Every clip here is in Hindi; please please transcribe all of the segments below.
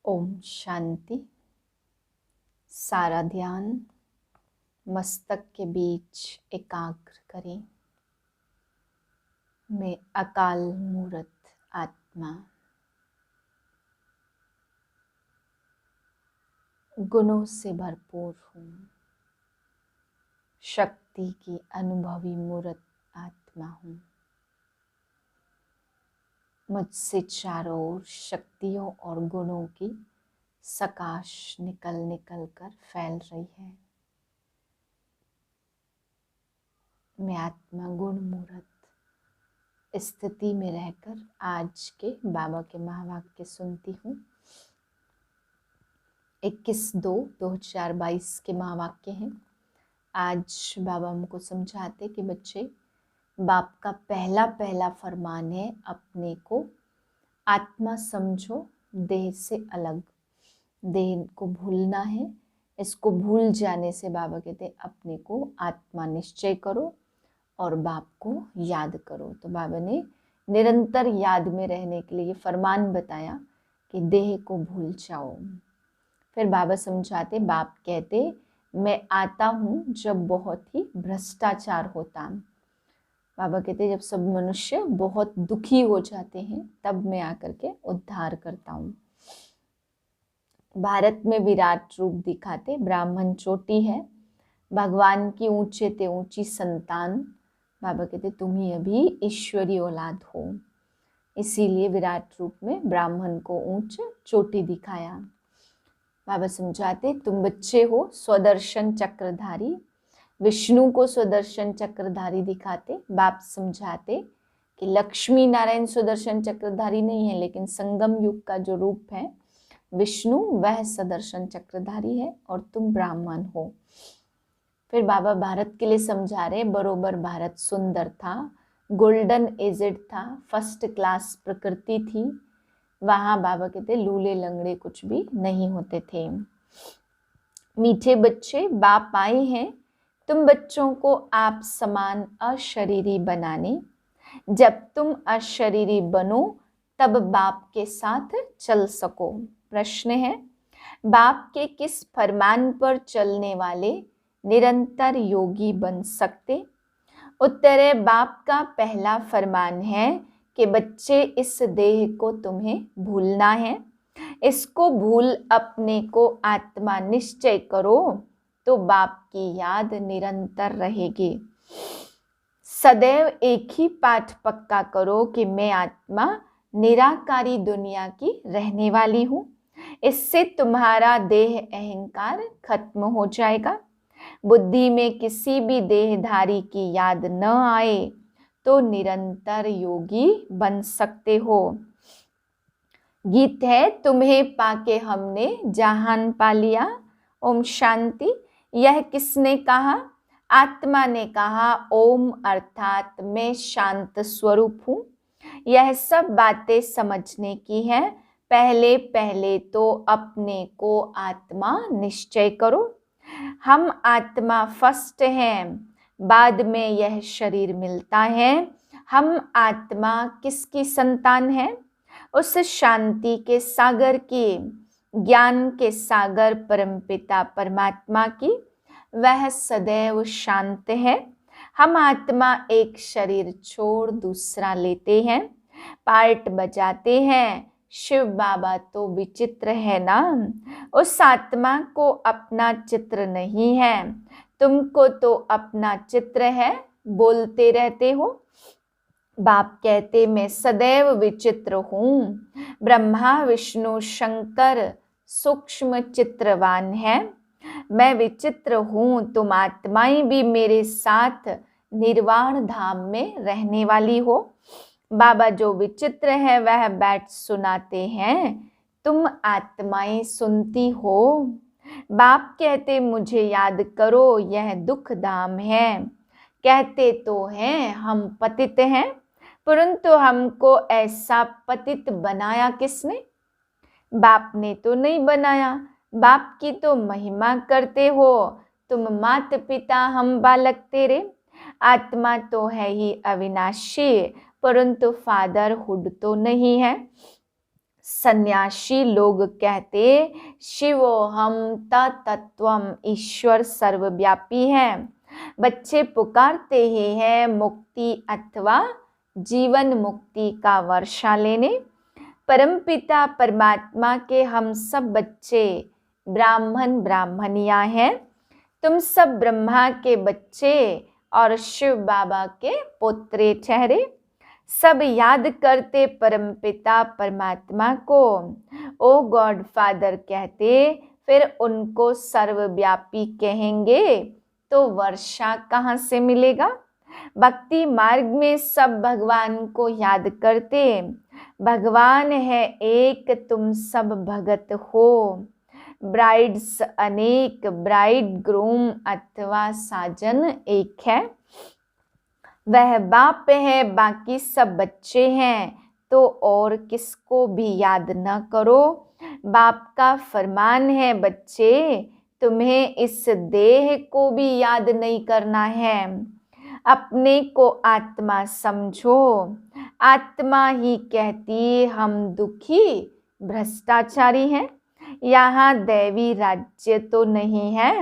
ओम शांति। सारा ध्यान मस्तक के बीच एकाग्र करें। मैं अकाल मूर्त आत्मा, गुणों से भरपूर हूँ, शक्ति की अनुभवी मूर्त आत्मा हूँ। मुझसे चारों ओर शक्तियों और गुणों की सकाश निकल निकल कर फैल रही है। मैं आत्मा गुण मूर्त स्थिति में रहकर आज के बाबा के महावाक्य सुनती हूँ। 21/2/2022 के महावाक्य हैं। आज बाबा हमको समझाते कि बच्चे, बाप का पहला पहला फरमान है, अपने को आत्मा समझो, देह से अलग। देह को भूलना है। इसको भूल जाने से बाबा कहते अपने को आत्मा निश्चय करो और बाप को याद करो। तो बाबा ने निरंतर याद में रहने के लिए फरमान बताया कि देह को भूल जाओ। फिर बाबा समझाते, बाप कहते मैं आता हूँ जब बहुत ही भ्रष्टाचार होता। बाबा कहते जब सब मनुष्य बहुत दुखी हो जाते हैं तब मैं आकर के उद्धार करता हूँ। भारत में विराट रूप दिखाते ब्राह्मण चोटी है, भगवान की ऊंचे ते ऊंची संतान। बाबा कहते तुम ही अभी ईश्वरी औलाद हो, इसीलिए विराट रूप में ब्राह्मण को ऊंच चोटी दिखाया। बाबा समझाते तुम बच्चे हो स्वदर्शन चक्रधारी। विष्णु को स्वदर्शन चक्रधारी दिखाते। बाप समझाते कि लक्ष्मी नारायण स्वदर्शन चक्रधारी नहीं है, लेकिन संगम युग का जो रूप है विष्णु वह सदर्शन चक्रधारी है और तुम ब्राह्मण हो। फिर बाबा भारत के लिए समझा रहे, बरोबर भारत सुंदर था, गोल्डन एजेड था, फर्स्ट क्लास प्रकृति थी। वहां बाबा कहते लूले लंगड़े कुछ भी नहीं होते थे। मीठे बच्चे, बाप आए हैं तुम बच्चों को आप समान अशरीरी बनाने। जब तुम अशरीरी बनो तब बाप के साथ चल सको। प्रश्न है, बाप के किस फरमान पर चलने वाले निरंतर योगी बन सकते? उत्तर है, बाप का पहला फरमान है कि बच्चे इस देह को तुम्हें भूलना है। इसको भूल अपने को आत्मा निश्चय करो तो बाप की याद निरंतर रहेगी। सदैव एक ही पाठ पक्का करो कि मैं आत्मा निराकारी दुनिया की रहने वाली हूँ। इससे तुम्हारा देह अहंकार खत्म हो जाएगा। बुद्धि में किसी भी देहधारी की याद न आए तो निरंतर योगी बन सकते हो। गीत है, तुम्हें पाके हमने जहान पा लिया। ओम शांति। यह किसने कहा? आत्मा ने कहा। ओम अर्थात मैं शांत स्वरूप हूँ। यह सब बातें समझने की है। पहले पहले तो अपने को आत्मा निश्चय करो। हम आत्मा फर्स्ट हैं, बाद में यह शरीर मिलता है। हम आत्मा किसकी संतान है? उस शांति के सागर की, ज्ञान के सागर परमपिता परमात्मा की। वह सदैव शांत है। हम आत्मा एक शरीर छोड़ दूसरा लेते हैं, पार्ट बजाते हैं। शिव बाबा तो विचित्र है ना। उस आत्मा को अपना चित्र नहीं है, तुमको तो अपना चित्र है, बोलते रहते हो। बाप कहते मैं सदैव विचित्र हूँ। ब्रह्मा विष्णु शंकर सूक्ष्म चित्रवान है। मैं विचित्र हूँ, तुम आत्माएं भी मेरे साथ निर्वाण धाम में रहने वाली हो। बाबा जो विचित्र है वह बैठ सुनाते हैं, तुम आत्माएं सुनती हो। बाप कहते मुझे याद करो, यह दुख धाम है। कहते तो हैं हम पतित हैं, परंतु हमको ऐसा पतित बनाया किसने? बाप ने तो नहीं बनाया। बाप की तो महिमा करते हो तुम, मात पिता हम बालक तेरे। आत्मा तो है ही अविनाशी, परंतु फादरहुड तो नहीं है। सन्यासी लोग कहते शिवोहम तत्त्वम, ईश्वर सर्वव्यापी है। बच्चे पुकारते ही हैं मुक्ति अथवा जीवन मुक्ति का वर्षा लेने। परमपिता परमात्मा के हम सब बच्चे ब्राह्मण ब्राह्मणियां हैं। तुम सब ब्रह्मा के बच्चे और शिव बाबा के पोत्रे ठहरे। सब याद करते परमपिता परमात्मा को, ओ गॉड फादर कहते, फिर उनको सर्वव्यापी कहेंगे तो वर्षा कहाँ से मिलेगा। भक्ति मार्ग में सब भगवान को याद करते, भगवान है एक तुम सब भगत हो। ब्राइड्स अनेक, ब्राइड ग्रूम अथवा साजन एक है। वह बाप है बाकी सब बच्चे हैं, तो और किसको भी याद न करो। बाप का फरमान है बच्चे, तुम्हें इस देह को भी याद नहीं करना है। अपने को आत्मा समझो। आत्मा ही कहती हम दुखी भ्रष्टाचारी हैं। यहाँ दैवी राज्य तो नहीं है।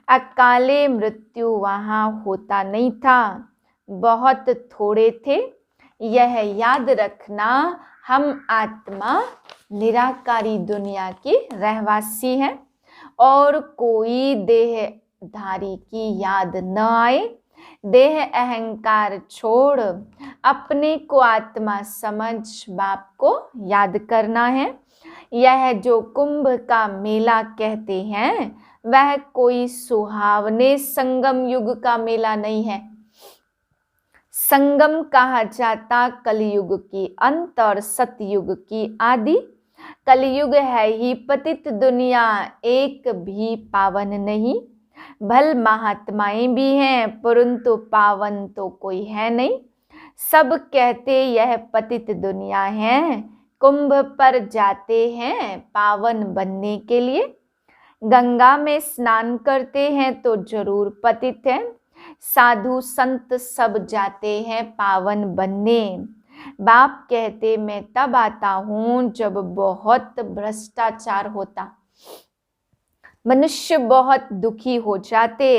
अकाले मृत्यु वहाँ होता नहीं था, बहुत थोड़े थे। यह याद रखना, हम आत्मा निराकारी दुनिया की रहवासी हैं और कोई देहधारी की याद न आए। देह अहंकार छोड़ अपने को आत्मा समझ बाप को याद करना है। यह जो कुंभ का मेला कहते हैं, वह कोई सुहावने संगम युग का मेला नहीं है। संगम कहा जाता कलयुग की अंत और सतयुग की आदि। कलयुग है ही पतित दुनिया, एक भी पावन नहीं। भल महात्माएं भी हैं, परंतु पावन तो कोई है नहीं। सब कहते यह पतित दुनिया है, कुंभ पर जाते हैं पावन बनने के लिए। गंगा में स्नान करते हैं तो जरूर पतित हैं। साधु संत सब जाते हैं पावन बनने। बाप कहते मैं तब आता हूँ जब बहुत भ्रष्टाचार होता, मनुष्य बहुत दुखी हो जाते।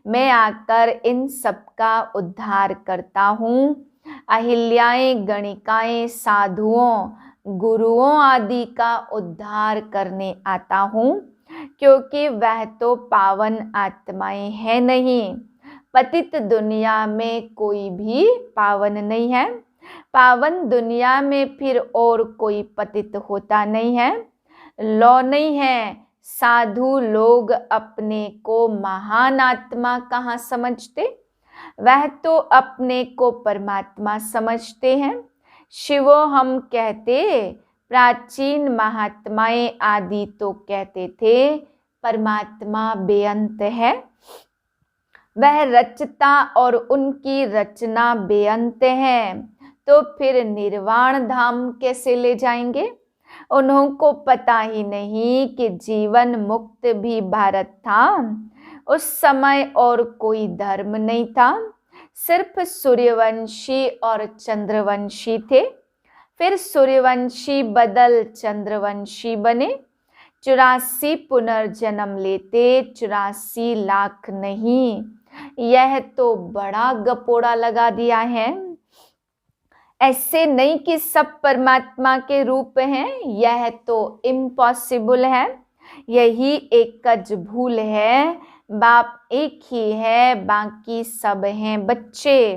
मैं आकर इन सब का उद्धार करता हूँ। अहिल्याएं गणिकाएं साधुओं गुरुओं आदि का उद्धार करने आता हूँ, क्योंकि वह तो पावन आत्माएं हैं नहीं। पतित दुनिया में कोई भी पावन नहीं है। पावन दुनिया में फिर और कोई पतित होता नहीं है। लौ नहीं है। साधु लोग अपने को महान आत्मा कहाँ समझते, वह तो अपने को परमात्मा समझते हैं। शिवो हम कहते, प्राचीन महात्माएं आदि तो कहते थे परमात्मा बेअंत है। वह रचता और उनकी रचना बेअंत है, तो फिर निर्वाण धाम कैसे ले जाएंगे। उन्होंने पता ही नहीं कि जीवन मुक्त भी भारत था। उस समय और कोई धर्म नहीं था, सिर्फ सूर्यवंशी और चंद्रवंशी थे। फिर सूर्यवंशी बदल चंद्रवंशी बने। 84 पुनर्जन्म लेते, 84 लाख नहीं। यह तो बड़ा गपोड़ा लगा दिया है। ऐसे नहीं कि सब परमात्मा के रूप हैं, यह तो इम्पॉसिबल है। यही एक भूल है। बाप एक ही है, बाकी सब हैं बच्चे।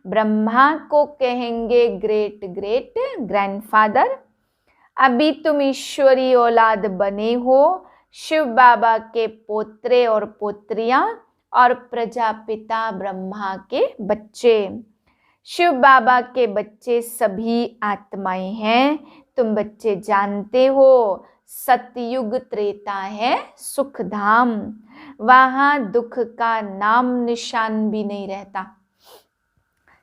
ब्रह्मा को कहेंगे ग्रेट ग्रेट ग्रैंडफादर। अभी तुम ईश्वरी औलाद बने हो, शिव बाबा के पोत्रे और पोत्रियां और प्रजापिता ब्रह्मा के बच्चे। शिव बाबा के बच्चे सभी आत्माएं हैं। तुम बच्चे जानते हो सतयुग त्रेता है सुख धाम, वहां दुख का नाम निशान भी नहीं रहता।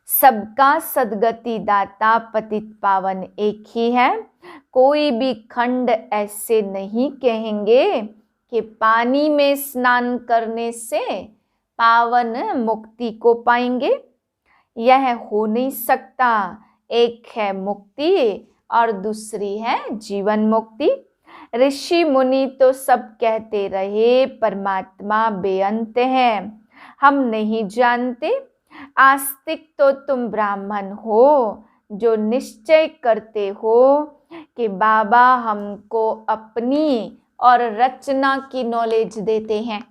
सबका सदगति दाता पतित पावन एक ही है। कोई भी खंड ऐसे नहीं कहेंगे कि पानी में स्नान करने से पावन मुक्ति को पाएंगे। यह हो नहीं सकता। एक है मुक्ति और दूसरी है जीवन मुक्ति। ऋषि मुनि तो सब कहते रहे परमात्मा बेअंत है, हम नहीं जानते। आस्तिक तो तुम ब्राह्मण हो जो निश्चय करते हो कि बाबा हमको अपनी और रचना की नॉलेज देते हैं,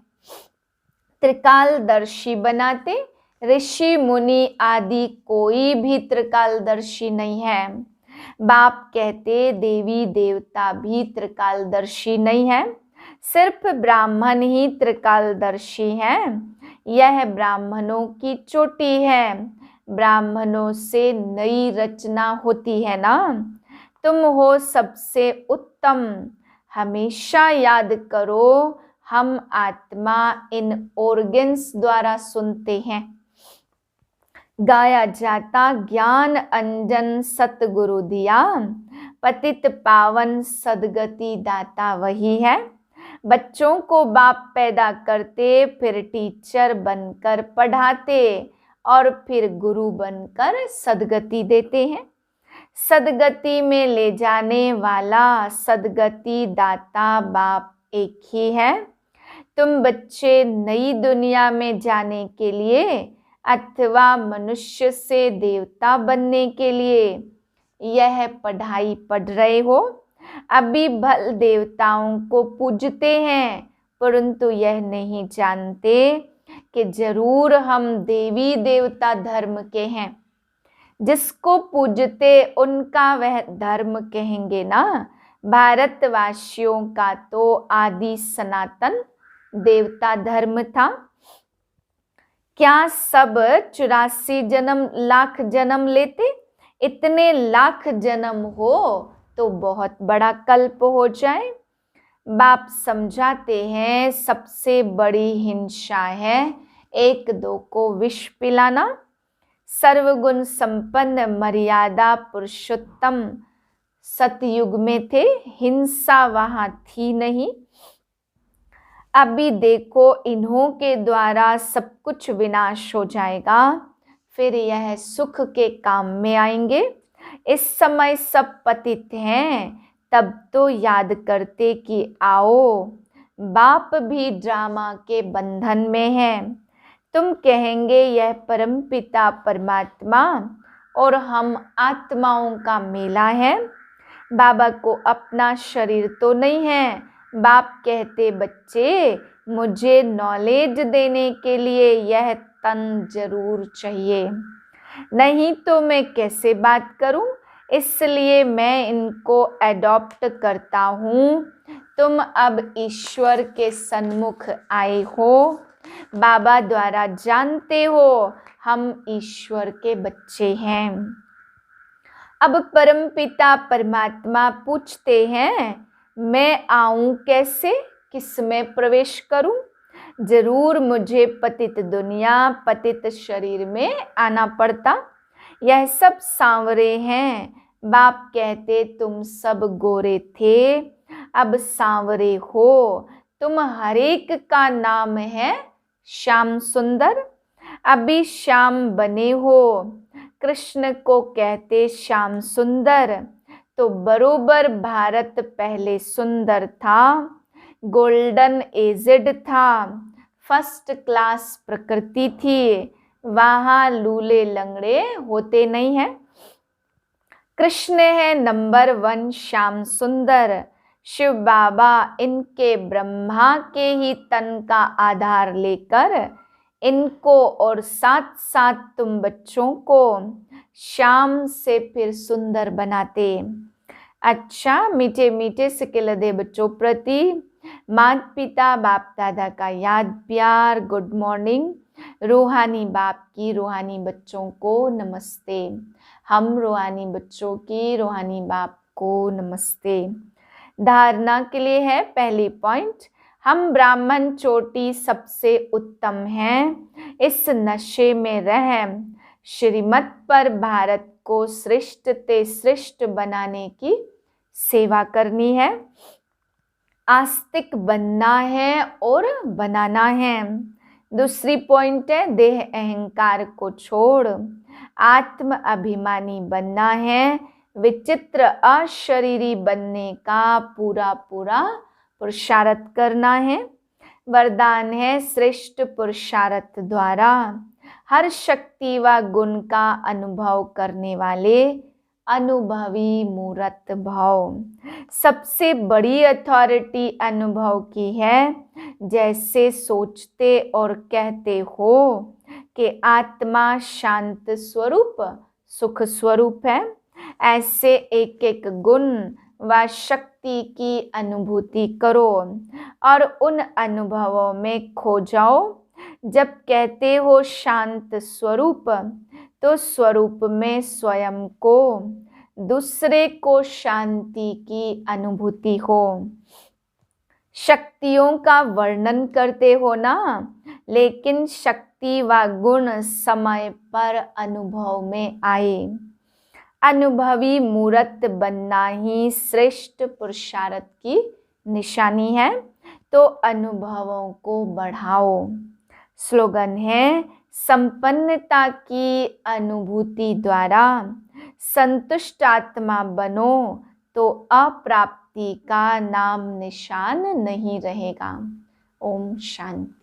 त्रिकालदर्शी बनाते। ऋषि मुनि आदि कोई भी त्रिकालदर्शी नहीं है। बाप कहते देवी देवता भी त्रिकालदर्शी नहीं है, सिर्फ ब्राह्मण ही त्रिकालदर्शी हैं। यह ब्राह्मणों की चोटी है, ब्राह्मणों से नई रचना होती है ना। तुम हो सबसे उत्तम, हमेशा याद करो हम आत्मा इन ऑर्गन्स द्वारा सुनते हैं। गाया जाता ज्ञान अंजन सतगुरु दिया, पतित पावन सदगति दाता वही है। बच्चों को बाप पैदा करते, फिर टीचर बनकर पढ़ाते और फिर गुरु बनकर सदगति देते हैं। सदगति में ले जाने वाला सदगति दाता बाप एक ही है। तुम बच्चे नई दुनिया में जाने के लिए अथवा मनुष्य से देवता बनने के लिए यह पढ़ाई पढ़ रहे हो। अभी भल देवताओं को पूजते हैं, परंतु यह नहीं जानते कि जरूर हम देवी देवता धर्म के हैं। जिसको पूजते उनका वह धर्म कहेंगे ना। भारतवासियों का तो आदि सनातन देवता धर्म था। क्या सब 84 जन्म लाख जन्म लेते? इतने लाख जन्म हो तो बहुत बड़ा कल्प हो जाए। बाप समझाते हैं सबसे बड़ी हिंसा है एक दो को विष पिलाना। सर्वगुण संपन्न मर्यादा पुरुषोत्तम सतयुग में थे, हिंसा वहां थी नहीं। अभी देखो इन्हों के द्वारा सब कुछ विनाश हो जाएगा, फिर यह सुख के काम में आएंगे। इस समय सब पतित हैं, तब तो याद करते कि आओ बाप भी ड्रामा के बंधन में है। तुम कहेंगे यह परमपिता परमात्मा और हम आत्माओं का मेला है। बाबा को अपना शरीर तो नहीं है। बाप कहते बच्चे मुझे नॉलेज देने के लिए यह तन जरूर चाहिए, नहीं तो मैं कैसे बात करूं। इसलिए मैं इनको एडॉप्ट करता हूं। तुम अब ईश्वर के सन्मुख आए हो, बाबा द्वारा जानते हो हम ईश्वर के बच्चे हैं। अब परमपिता परमात्मा पूछते हैं मैं आऊं कैसे, किस में प्रवेश करूं। जरूर मुझे पतित दुनिया पतित शरीर में आना पड़ता। यह सब सांवरे हैं। बाप कहते तुम सब गोरे थे, अब सांवरे हो। तुम हरेक का नाम है श्याम सुंदर, अभी श्याम बने हो। कृष्ण को कहते श्याम सुंदर, तो बरोबर भारत पहले सुंदर था, गोल्डन एजेड था, फर्स्ट क्लास प्रकृति थी, वहां लूले लंगड़े होते नहीं हैं। कृष्ण है नंबर 1 श्याम सुंदर। शिव बाबा इनके ब्रह्मा के ही तन का आधार लेकर इनको और साथ साथ तुम बच्चों को श्याम से फिर सुंदर बनाते। अच्छा मीठे मीठे सिकिलदे बच्चों प्रति माता पिता बाप दादा का याद प्यार गुड मॉर्निंग। रूहानी बाप की रूहानी बच्चों को नमस्ते। हम रूहानी बच्चों की रूहानी बाप को नमस्ते। धारणा के लिए है पहली पॉइंट, हम ब्राह्मण चोटी सबसे उत्तम हैं। इस नशे में रह श्रीमत पर भारत को श्रेष्ठ ते श्रेष्ठ बनाने की सेवा करनी है। आस्तिक बनना है और बनाना है। दूसरी पॉइंट है देह अहंकार को छोड़ आत्म अभिमानी बनना है, विचित्र अशरीरी बनने का पूरा पूरा पुरुषार्थ करना है। वरदान है श्रेष्ठ पुरुषार्थ द्वारा हर शक्ति व गुण का अनुभव करने वाले अनुभवी मूर्त भाव। सबसे बड़ी अथॉरिटी अनुभव की है। जैसे सोचते और कहते हो कि आत्मा शांत स्वरूप सुख स्वरूप है, ऐसे एक एक गुण व शक्ति की अनुभूति करो और उन अनुभवों में खो जाओ। जब कहते हो शांत स्वरूप, तो स्वरूप में स्वयं को, दूसरे को शांति की अनुभूति हो। शक्तियों का वर्णन करते हो ना, लेकिन शक्ति व गुण समय पर अनुभव में आए। अनुभवी मूर्त बनना ही श्रेष्ठ पुरुषार्थ की निशानी है। तो अनुभवों को बढ़ाओ। स्लोगन है संपन्नता की अनुभूति द्वारा संतुष्ट आत्मा बनो तो अप्राप्ति का नाम निशान नहीं रहेगा। ओम शांति।